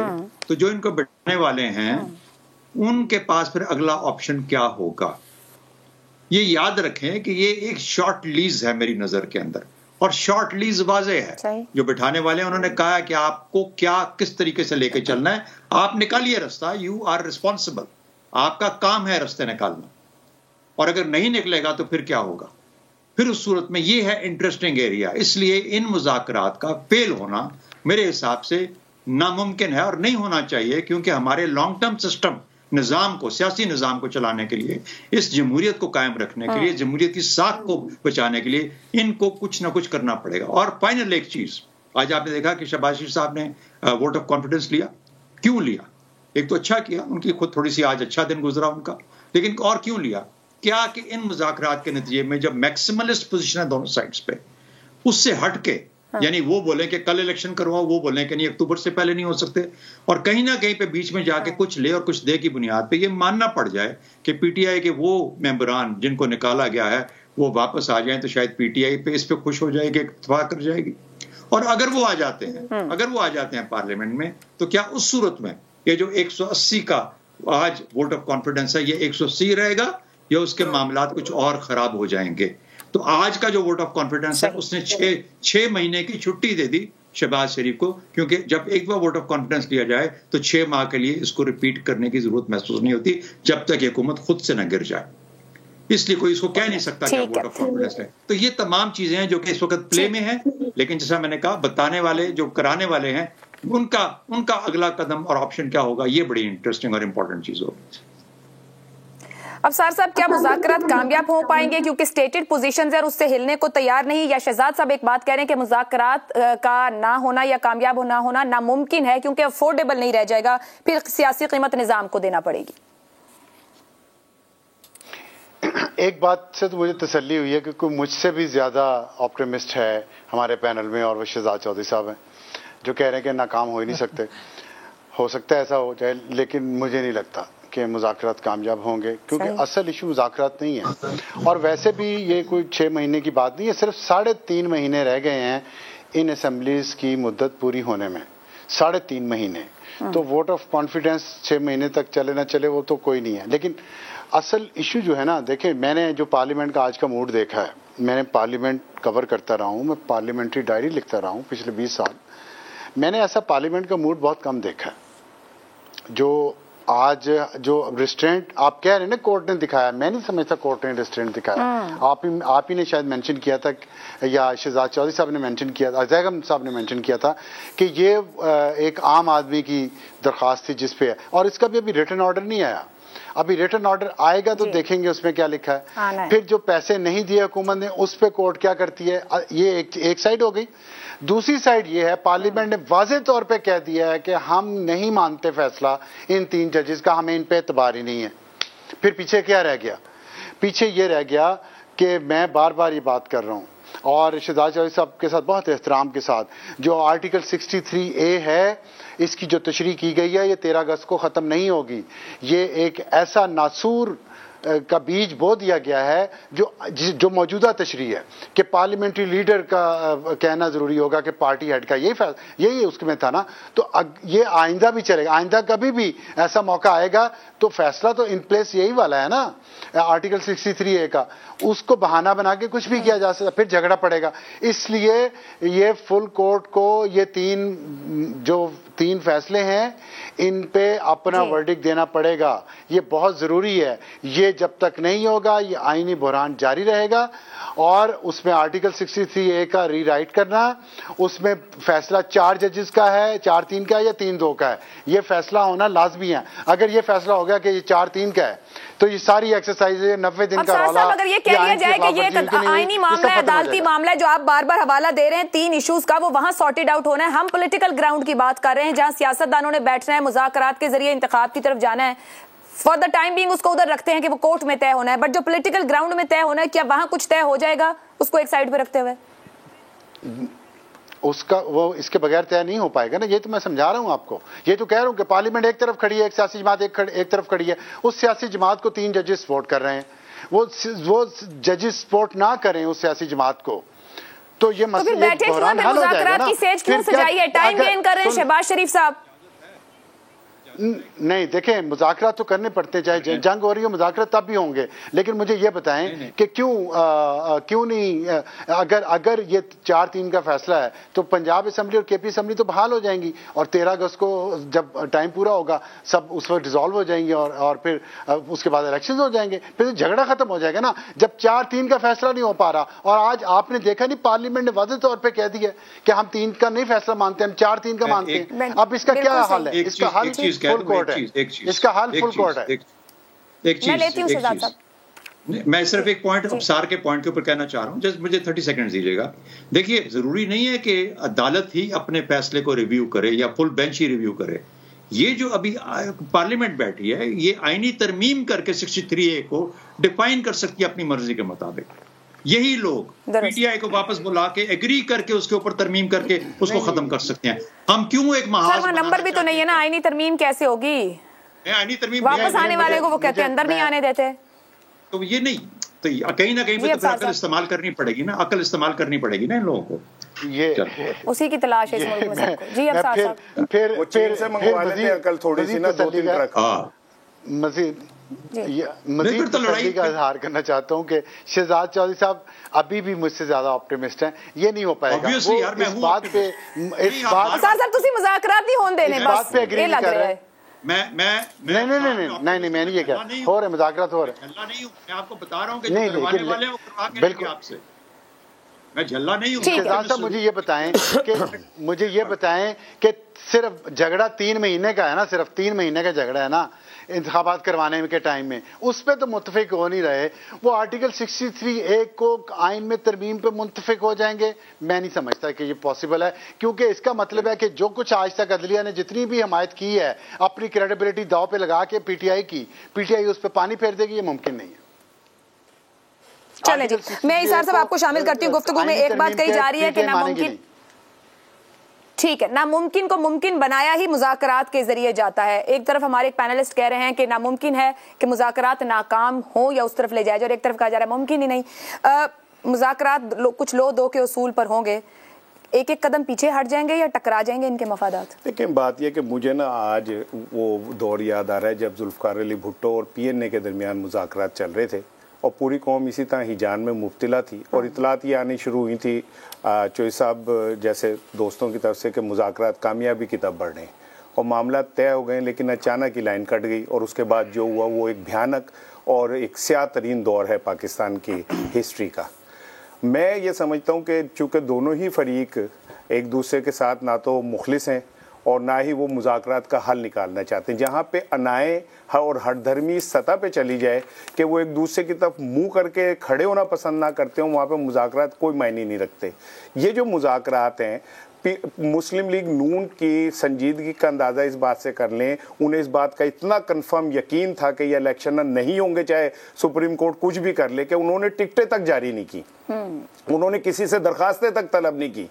تو جو ان کو بٹھانے والے ہیں ان کے پاس پھر اگلا آپشن کیا ہوگا؟ یہ یاد رکھیں کہ یہ ایک شارٹ لیز ہے میری نظر کے اندر، اور شارٹ لیز واضح ہے۔ جو بٹھانے والے ہیں انہوں نے کہا کہ آپ کو کیا کس طریقے سے لے کے چلنا ہے، آپ نکالیے رستہ، یو آر ریسپانسبل، آپ کا کام ہے رستے نکالنا، اور اگر نہیں نکلے گا تو پھر کیا ہوگا؟ پھر اس صورت میں یہ ہے انٹرسٹنگ ایریا۔ اس لیے ان مذاکرات کا فیل ہونا میرے حساب سے ناممکن ہے اور نہیں ہونا چاہیے، کیونکہ ہمارے لانگ ٹرم سسٹم نظام کو، سیاسی نظام کو چلانے کے لیے، اس جمہوریت کو قائم رکھنے کے لیے، جمہوریت کی ساکھ کو بچانے کے لیے ان کو کچھ نہ کچھ کرنا پڑے گا۔ اور فائنل ایک چیز، آج آپ نے دیکھا کہ شہباز شریف صاحب نے ووٹ آف کانفیڈنس لیا۔ کیوں لیا؟ ایک تو اچھا کیا، ان کی خود تھوڑی سی آج اچھا دن گزرا ان کا، لیکن اور کیوں لیا؟ کیا کہ ان مذاکرات کے نتیجے میں جب میکسیملسٹ پوزیشن ہے دونوں سائڈز پہ، اس سے ہٹ کے، یعنی وہ بولیں کہ کل الیکشن کرواؤ، وہ بولیں کہ نہیں اکتوبر سے پہلے نہیں ہو سکتے، اور کہیں نہ کہیں پہ بیچ میں جا کے کچھ لے اور کچھ دے کی بنیاد پہ یہ ماننا پڑ جائے کہ پی ٹی آئی کے وہ ممبران جن کو نکالا گیا ہے وہ واپس آ جائیں، تو شاید پی ٹی آئی پہ اس پہ خوش ہو جائے گی، اتفاق کر جائے گی۔ اور اگر وہ آ جاتے ہیں پارلیمنٹ میں، تو کیا اس صورت میں یہ جو 180 کا آج ووٹ آف کانفیڈنس ہے یہ 180 رہے گا یا اس کے معاملات کچھ اور خراب ہو جائیں گے؟ تو آج کا جو ووٹ آف کانفیڈنس ہے اس نے 6 مہینے کی چھٹی دے دی شہباز شریف کو، کیونکہ جب ایک بار ووٹ آف کانفیڈنس لیا جائے تو 6 ماہ کے لیے اس کو ریپیٹ کرنے کی ضرورت محسوس نہیں ہوتی جب تک یہ حکومت خود سے نہ گر جائے۔ اس لیے کوئی اس کو کہہ نہیں سکتا کہ ووٹ آف کانفیڈنس ہے۔ تو یہ تمام چیزیں ہیں جو کہ اس وقت پلے میں ہیں، لیکن جیسا میں نے کہا بتانے والے جو کرانے والے ہیں ان کا اگلا قدم اور آپشن کیا ہوگا، یہ بڑی انٹرسٹنگ اور امپورٹنٹ چیز ہوگی۔ افسر صاحب، کیا مذاکرات کامیاب ہو پائیں گے کیونکہ اسٹیٹڈ پوزیشنز ہیں اور اس سے ہلنے کو تیار نہیں، یا شہزاد صاحب ایک بات کہہ رہے ہیں کہ مذاکرات کا نہ ہونا یا کامیاب نہ ہونا ناممکن ہے کیونکہ افورڈیبل نہیں رہ جائے گا، پھر سیاسی قیمت نظام کو دینا پڑے گی؟ ایک بات سے تو مجھے تسلی ہوئی ہے کہ کوئی مجھ سے بھی زیادہ آپٹیمسٹ ہے ہمارے پینل میں، اور وہ شہزاد چودھری صاحب ہیں جو کہہ رہے ہیں کہ ناکام ہو ہی نہیں سکتے۔ ہو سکتا ہے ایسا ہو جائے، لیکن مجھے نہیں لگتا کہ مذاکرات کامیاب ہوں گے، کیونکہ اصل ایشو مذاکرات نہیں ہے، اور ویسے بھی یہ کوئی 6 مہینے کی بات نہیں ہے، صرف 3.5 مہینے رہ گئے ہیں ان اسمبلیز کی مدت پوری ہونے میں، 3.5 مہینے۔ تو ووٹ آف کانفیڈنس 6 مہینے تک چلے نہ چلے وہ تو کوئی نہیں ہے، لیکن اصل ایشو جو ہے نا، دیکھیں میں نے جو پارلیمنٹ کا آج کا موڈ دیکھا ہے، میں نے پارلیمنٹ کور کرتا رہا ہوں، میں پارلیمنٹری ڈائری لکھتا رہا ہوں پچھلے 20 سال، میں نے ایسا پارلیمنٹ کا موڈ بہت کم دیکھا ہے جو آج جو ریسٹرینٹ آپ کہہ رہے ہیں نا کورٹ نے دکھایا, میں نہیں سمجھتا کورٹ نے ریسٹرینٹ دکھایا. آپ ہی نے شاید مینشن کیا تھا, یا شہزاد چودھری صاحب نے مینشن کیا تھا, ازیغم صاحب نے مینشن کیا تھا کہ یہ ایک عام آدمی کی درخواست تھی جس پہ, اور اس کا بھی ابھی ریٹن آرڈر نہیں آیا. ابھی ریٹن آرڈر آئے گا تو دیکھیں گے اس میں کیا لکھا ہے. پھر جو پیسے نہیں دیے حکومت نے اس پہ کورٹ کیا کرتی ہے, یہ ایک سائڈ ہو گئی. دوسری سائڈ یہ ہے پارلیمنٹ نے واضح طور پہ کہہ دیا ہے کہ ہم نہیں مانتے فیصلہ ان 3 ججز کا, ہمیں ان پہ اعتبار ہی نہیں ہے. پھر پیچھے کیا رہ گیا؟ پیچھے یہ رہ گیا کہ میں بار بار یہ بات کر رہا ہوں, اور شہزاد چودھری صاحب کے ساتھ بہت احترام کے ساتھ, جو آرٹیکل 63A ہے اس کی جو تشریح کی گئی ہے یہ 13 اگست کو ختم نہیں ہوگی. یہ ایک ایسا ناسور کا بیج بو دیا گیا ہے جو موجودہ تشریح ہے کہ پارلیمنٹری لیڈر کا کہنا ضروری ہوگا کہ پارٹی ہیڈ کا یہی اس میں تھا نا. تو یہ آئندہ بھی چلے گا, آئندہ کبھی بھی ایسا موقع آئے گا تو فیصلہ تو ان پلیس یہی والا ہے نا آرٹیکل 63A کا, اس کو بہانہ بنا کے کچھ بھی کیا جا سکتا, پھر جھگڑا پڑے گا. اس لیے یہ فل کورٹ کو یہ 3 فیصلے ہیں ان پہ اپنا ورڈکٹ دینا پڑے گا. یہ بہت ضروری ہے. یہ جب تک نہیں ہوگا یہ آئینی بحران جاری رہے گا, اور اس میں آرٹیکل 63A کا ری رائٹ کرنا, اس میں فیصلہ 4 ججز کا ہے, 4-3 کا ہے یا 3-2 کا ہے, یہ فیصلہ ہونا لازمی ہے. اگر یہ فیصلہ ہو گیا کہ یہ 4-3 کا ہے تو یہ ساری ایکسرسائز 90 دن کا رولا. اگر یہ کہہ لیا جائے کہ یہ آئینی معاملہ ہے, عدالتی معاملہ ہے, جو آپ بار بار حوالہ دے رہے ہیں 3 ایشوز کا, وہ وہاں سارٹیڈ آؤٹ ہونا ہے. ہم پولیٹیکل گراؤنڈ کی بات کر رہے ہیں جہاں سیاستدانوں نے بیٹھنا ہے, مذاکرات کے ذریعے انتخاب کی طرف جانا ہے. فار دا ٹائم بینگ اس کو ادھر رکھتے ہیں کہ وہ کورٹ میں طے ہونا ہے, بٹ جو پولیٹیکل گراؤنڈ میں طے ہونا ہے کیا وہاں کچھ طے ہو جائے گا اس کو ایک سائڈ پہ رکھتے ہوئے؟ اس کے بغیر طے نہیں ہو پائے گا نا. یہ تو میں سمجھا رہا ہوں آپ کو, یہ تو کہہ رہا ہوں کہ پارلیمنٹ ایک طرف کھڑی ہے, ایک سیاسی جماعت ایک طرف کھڑی ہے. اس سیاسی جماعت کو 3 ججز سپورٹ کر رہے ہیں, وہ ججز سپورٹ نہ کریں اس سیاسی جماعت کو تو یہ مسئلہ بحران حل ہو جائے گا نا. مذاکرات کی سیج کیوں سجائی ہے؟ ٹائم گین کر رہے ہیں شہباز شریف صاحب. نہیں دیکھیں, مذاکرات تو کرنے پڑتے, چاہے جنگ ہو رہی ہو مذاکرات تب بھی ہوں گے, لیکن مجھے یہ بتائیں کہ کیوں نہیں, اگر یہ 4-3 کا فیصلہ ہے تو پنجاب اسمبلی اور KP اسمبلی تو بحال ہو جائیں گی, اور 13 اگست کو جب ٹائم پورا ہوگا سب اس وقت ڈیزالو ہو جائیں گے, اور پھر اس کے بعد الیکشنز ہو جائیں گے, پھر جھگڑا ختم ہو جائے گا نا. جب 4-3 کا فیصلہ نہیں ہو پا رہا, اور آج آپ نے دیکھا نہیں پارلیمنٹ نے واضح طور پہ کہہ دیا کہ ہم 3 کا نہیں فیصلہ مانتے, ہم 4-3 کا مانتے ہیں. اب اس کا کیا حل ہے؟ اس کا حل فل کورٹ ہے, اس کا حل فل کورٹ ہے. میں صرف ایک پوائنٹ ابصار کے پوائنٹ کے اوپر کہنا چاہ رہا ہوں, جسٹ مجھے 30 سیکنڈ دیجیے گا. دیکھیے ضروری نہیں ہے کہ عدالت ہی اپنے فیصلے کو ریویو کرے یا فل بینچ ہی ریویو کرے. یہ جو ابھی پارلیمنٹ بیٹھی ہے یہ آئینی ترمیم کر کے 63A کو ڈیفائن کر سکتی ہے اپنی مرضی کے مطابق. یہی لوگ PTI کو واپس بلا کے ایگری کر کے اس کے اوپر ترمیم کر کے اس کو ختم کر سکتے ہیں. ہم کیوں ایک محاذ نمبر بھی تو نہیں ہے نا, آئینی ترمیم کیسے ہوگی؟ آئینی ترمیم واپس آنے والے کو وہ کہتے ہیں اندر نہیں آنے دیتے. تو یہ نہیں, تو کہیں نہ کہیں پہ تو عقل استعمال کرنی پڑے گی نا, عقل استعمال کرنی پڑے گی نا ان لوگوں کو. یہ اسی کی تلاش ہے اس ملک میں سب کو. جی افسر صاحب, پھر سے منگوا لیتے ہیں عقل تھوڑی سی نا, 2-3 ٹرک. مزید تسلی کا اظہار کرنا چاہتا ہوں کہ شہزاد چودھری صاحب ابھی بھی مجھ سے زیادہ آپٹیمسٹ ہیں. یہ نہیں ہو پائے گا, اس بات پہ مذاکرات نہیں ہونے دینے, بات پہ اگری نہیں کر رہے. نہیں میں نہیں یہ کہہ ہو رہے مذاکرات ہو رہے. میں آپ کو بتا رہا ہوں کہ کروانے والے ہیں وہ کروا کے لیں گے آپ سے. میں جھلا نہیں ہوں. شہزاد صاحب مجھے یہ بتائیں کہ صرف جھگڑا 3 مہینے کا ہے نا, صرف 3 مہینے کا جھگڑا ہے نا انتخابات کروانے کے ٹائم میں, اس پہ تو متفق ہو نہیں رہے. وہ آرٹیکل 63A کو آئین میں ترمیم پہ منتفق ہو جائیں گے؟ میں نہیں سمجھتا کہ یہ پاسبل ہے, کیونکہ اس کا مطلب ہے کہ جو کچھ آج تک عدلیہ نے جتنی بھی حمایت کی ہے اپنی کریڈیبلٹی داؤ پہ لگا کے PTI اس پہ پانی پھیر دے گی. یہ ممکن نہیں ہے. چلیں جی, میں ایسار صاحب آپ کو شامل کرتی ہوں گفتگو میں. ایک بات کہی جا رہی ہے کہ ناممکن, ٹھیک ہے, ناممکن کو ممکن بنایا ہی مذاکرات کے ذریعے جاتا ہے. ایک طرف ہمارے ایک پینلسٹ کہہ رہے ہیں کہ ناممکن ہے کہ مذاکرات ناکام ہوں یا اس طرف لے جائے جائے, اور ایک طرف کہا جا رہا ہے ممکن ہی نہیں. مذاکرات کچھ لو دو کے اصول پر ہوں گے, ایک ایک قدم پیچھے ہٹ جائیں گے یا ٹکرا جائیں گے ان کے مفادات؟ لیکن بات یہ کہ مجھے نا آج وہ دور یاد آ رہا ہے جب ذوالفقار علی بھٹو اور PNA کے درمیان مذاکرات چل رہے تھے, اور پوری قوم اسی طرح ہیجان میں مبتلا تھی, اور اطلاعات یہ آنی شروع ہوئی تھی چوہی صاحب جیسے دوستوں کی طرف سے کہ مذاکرات کامیابی کی طرف بڑھ رہے ہیں, اور معاملات طے ہو گئے, لیکن اچانک ہی لائن کٹ گئی اور اس کے بعد جو ہوا وہ ایک بھیانک اور ایک سیاہ ترین دور ہے پاکستان کی ہسٹری کا. میں یہ سمجھتا ہوں کہ چونکہ دونوں ہی فریق ایک دوسرے کے ساتھ نہ تو مخلص ہیں اور نہ ہی وہ مذاکرات کا حل نکالنا چاہتے ہیں, جہاں پہ انائیں اور ہٹ دھرمی سطح پہ چلی جائے کہ وہ ایک دوسرے کی طرف منہ کر کے کھڑے ہونا پسند نہ کرتے ہوں, وہاں پہ مذاکرات کوئی معنی نہیں رکھتے. یہ جو مذاکرات ہیں, مسلم لیگ نون کی سنجیدگی کا اندازہ اس بات سے کر لیں, انہیں اس بات کا اتنا کنفرم یقین تھا کہ یہ الیکشن نہیں ہوں گے چاہے سپریم کورٹ کچھ بھی کر لے, کہ انہوں نے ٹکٹیں تک جاری نہیں کی, انہوں نے کسی سے درخواستیں تک طلب نہیں کی.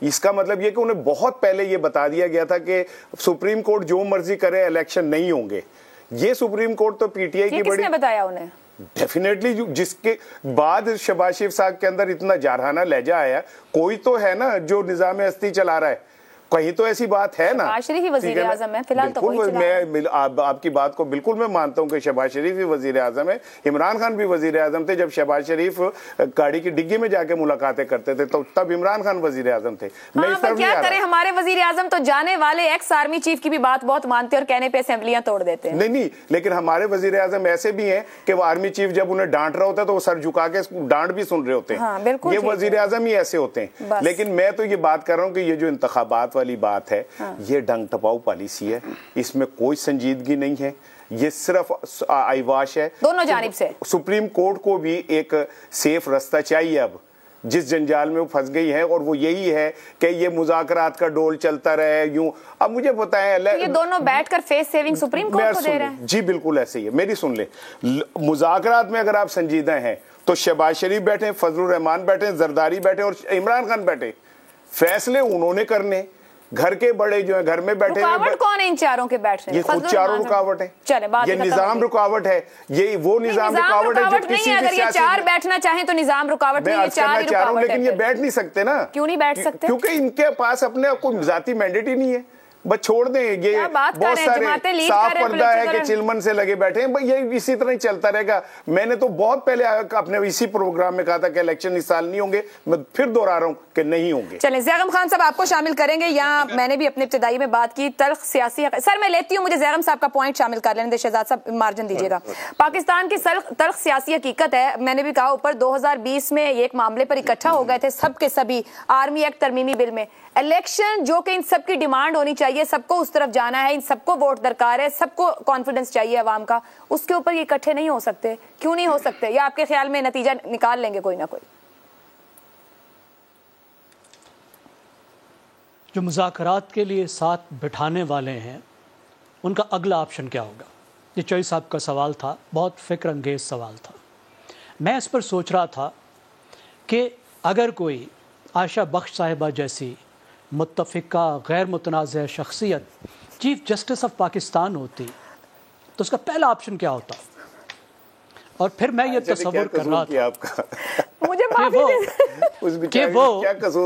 اس کا مطلب یہ کہ انہیں بہت پہلے یہ بتا دیا گیا تھا کہ سپریم کورٹ جو مرضی کرے الیکشن نہیں ہوں گے. یہ سپریم کورٹ تو پی ٹی آئی کی بڑی, کس نے بتایا انہیں؟ ڈیفینیٹلی جس کے بعد شہباز شریف صاحب کے اندر اتنا جارحانہ لہجہ آیا, کوئی تو ہے نا جو نظام ہستی چلا رہا ہے, کہیں تو ایسی بات ہے نا. شہباز شریف ہی وزیر اعظم ہے فی الحال, تو میں آپ کی بات کو بالکل میں مانتا ہوں کہ شہباز شریف ہی وزیر اعظم ہے. عمران خان بھی وزیر اعظم تھے. جب شہباز شریف گاڑی کی ڈگی میں جا کے ملاقاتیں کرتے تھے تو تب عمران خان وزیر اعظم تھے. کیا کریں, ہمارے وزیر اعظم تو جانے والے ایکس آرمی چیف کی بھی بات بہت مانتے اور کہنے پہ اسمبلیاں توڑ دیتے ہیں. نہیں, لیکن ہمارے وزیر اعظم ایسے بھی ہیں کہ وہ آرمی چیف جب انہیں ڈانٹ رہا ہوتا ہے تو وہ سر جھکا کے ڈانٹ بھی سن رہے ہوتے ہیں. یہ وزیر اعظم ہی ایسے ہوتے ہیں. لیکن میں تو یہ بات کر رہا ہوں کہ یہ جو انتخابات والی بات ہے, یہ ڈنگ ٹپاؤ پالیسی ہے, اس میں کوئی سنجیدگی نہیں ہے, یہ صرف آئیواش ہے دونوں جانب سے. سپریم کورٹ کو بھی ایک سیف رستہ چاہیے اب, جس جنجال میں وہ پھنس گئی ہے, اور وہ یہی ہے کہ یہ مذاکرات کا ڈول چلتا رہے یوں. اب مجھے بتائیں, یہ دونوں بیٹھ کر فیس سیونگ سپریم کورٹ کو دے رہے ہیں. جی بالکل ایسے ہی ہے, میری سن لیں. مذاکرات میں اگر آپ سنجیدہ ہیں تو شہباز شریف بیٹھے, فضل الرحمان بیٹھے, زرداری بیٹھے اور عمران خان بیٹھے, فیصلے انہوں نے کرنے. گھر کے بڑے جو ہیں گھر میں بیٹھے, رکاوٹ کون ہے ان چاروں کے بیٹھنے؟ یہ خود چاروں رکاوٹ ہے. یہ نظام رکاوٹ ہے, یہ وہ نظام رکاوٹ ہے جو کسی بھی سیاسی. اگر یہ چار بیٹھنا چاہیں تو نظام رکاوٹ نہیں, یہ چار ہی رکاوٹ ہے. لیکن یہ بیٹھ نہیں سکتے نا. کیوں نہیں بیٹھ سکتے؟ کیونکہ ان کے پاس اپنے کوئی ذاتی مینڈیٹ ہی نہیں ہے. بس چھوڑ دیں, یہ بہت سارے صاف پردہ ہے کہ چلمن سے لگے بیٹھے ہیں, یہ اسی طرح ہی چلتا رہے گا. میں نے تو بہت پہلے اپنے اسی پروگرام میں کہا تھا کہ الیکشن اس سال نہیں ہوں گے, میں پھر دوہرا رہا ہوں کہ نہیں ہوں گے. چلیں زیغم خان صاحب آپ کو شامل کریں گے. یہاں میں نے بھی اپنے ابتدائی میں بات کی تلخ سیاسی, سر میں لیتی ہوں, مجھے زیغم صاحب کا پوائنٹ شامل کر لینے دیں. شہزاد صاحب مارجن دیجیے گا. پاکستان کی تلخ سیاسی حقیقت ہے, میں نے بھی کہا اوپر 2020 میں ایک معاملے پر اکٹھا ہو گئے تھے سب کے سبھی, آرمی ایکٹ ترمیمی بل میں. الیکشن جو کہ ان سب کی ڈیمانڈ ہونی چاہیے, سب کو اس طرف جانا ہے, ان سب کو ووٹ درکار ہے, سب کو کانفیڈنس چاہیے عوام کا, اس کے اوپر یہ اکٹھے نہیں ہو سکتے. کیوں نہیں ہو سکتے, یا آپ کے خیال میں نتیجہ نکال لیں گے کوئی نہ کوئی؟ جو مذاکرات کے لیے ساتھ بٹھانے والے ہیں ان کا اگلا آپشن کیا ہوگا؟ یہ چوئی صاحب کا سوال تھا, بہت فکر انگیز سوال تھا. میں اس پر سوچ رہا تھا کہ اگر کوئی عائشہ بخش صاحبہ جیسی متفقہ غیر متنازع شخصیت چیف جسٹس آف پاکستان ہوتی تو اس کا پہلا آپشن کیا ہوتا؟ اور پھر میں یہ تصور کر رہا تھا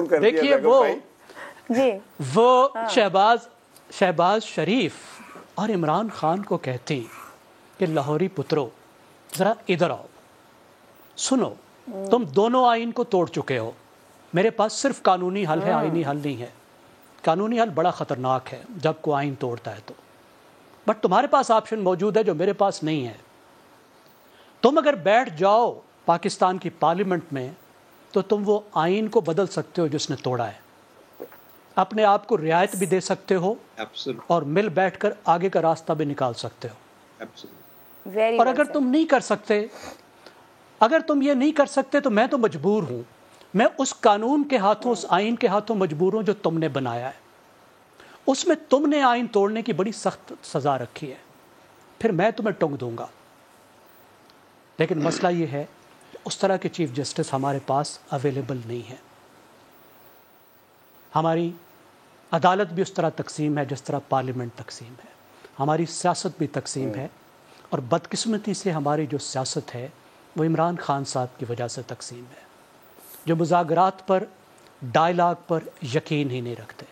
کہ دیکھیے وہ شہباز شریف اور عمران خان کو کہتی کہ لاہوری پترو ذرا ادھر آؤ, سنو, تم دونوں آئین کو توڑ چکے ہو, میرے پاس صرف قانونی حل ہے, آئینی حل نہیں ہے. قانونی حل بڑا خطرناک ہے جب کوئی آئین توڑتا ہے تو, بٹ تمہارے پاس آپشن موجود ہے جو میرے پاس نہیں ہے. تم اگر بیٹھ جاؤ پاکستان کی پارلیمنٹ میں تو تم وہ آئین کو بدل سکتے ہو جس نے توڑا ہے, اپنے آپ کو رعایت بھی دے سکتے ہو اور مل بیٹھ کر آگے کا راستہ بھی نکال سکتے ہو. اور اگر تم نہیں کر سکتے, اگر تم یہ نہیں کر سکتے تو میں تو مجبور ہوں, میں اس قانون کے ہاتھوں, اس آئین کے ہاتھوں مجبور ہوں جو تم نے بنایا ہے. اس میں تم نے آئین توڑنے کی بڑی سخت سزا رکھی ہے, پھر میں تمہیں ٹونگ دوں گا. لیکن مسئلہ یہ ہے کہ اس طرح کے چیف جسٹس ہمارے پاس اویلیبل نہیں ہے. ہماری عدالت بھی اس طرح تقسیم ہے جس طرح پارلیمنٹ تقسیم ہے, ہماری سیاست بھی تقسیم ہے, اور بدقسمتی سے ہماری جو سیاست ہے وہ عمران خان صاحب کی وجہ سے تقسیم ہے, جو مذاکرات پر, ڈائلاگ پر یقین ہی نہیں رکھتے.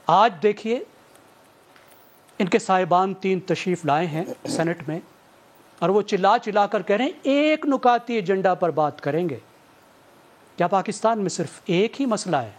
آج دیکھیے ان کے صاحبان 3 تشریف لائے ہیں سینٹ میں, اور وہ چلا چلا کر کہہ رہے ہیں ایک نکاتی ایجنڈا پر بات کریں گے. کیا پاکستان میں صرف ایک ہی مسئلہ ہے؟